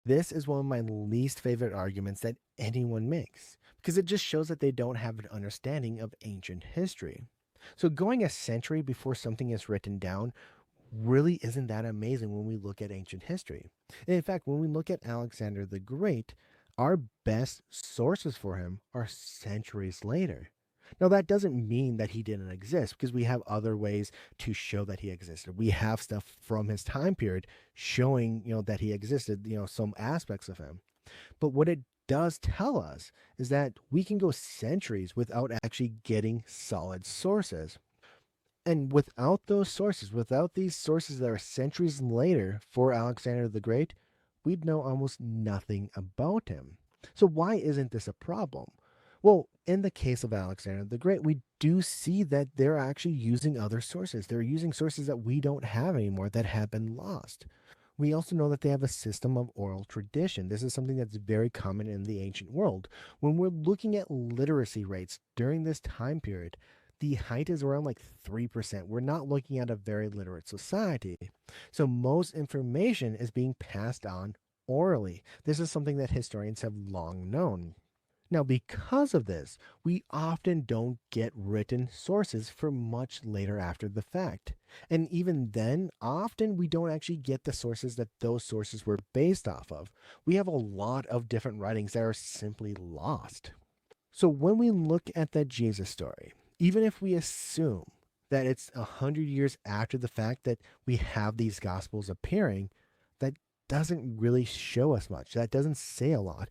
This is one of my least favorite arguments that anyone makes because it just shows that they don't have an understanding of ancient history. So, going a century before something is written down really isn't that amazing when we look at ancient history. And in fact, when we look at Alexander the Great, our best sources for him are centuries later. Now, that doesn't mean that he didn't exist because we have other ways to show that he existed. We have stuff from his time period showing, that he existed, some aspects of him. But what it does tell us is that we can go centuries without actually getting solid sources. And without those sources, without these sources that are centuries later for Alexander the Great, we'd know almost nothing about him. So, why isn't this a problem? Well, in the case of Alexander the Great, we do see that they're actually using other sources. They're using sources that we don't have anymore that have been lost. We also know that they have a system of oral tradition. This is something that's very common in the ancient world. When we're looking at literacy rates during this time period, the height is around like 3%. We're not looking at a very literate society. So most information is being passed on orally. This is something that historians have long known. Now, because of this, we often don't get written sources for much later after the fact. And even then, often we don't actually get the sources that those sources were based off of. We have a lot of different writings that are simply lost. So when we look at that Jesus story, even if we assume that it's 100 years after the fact that we have these gospels appearing, that doesn't really show us much. That doesn't say a lot.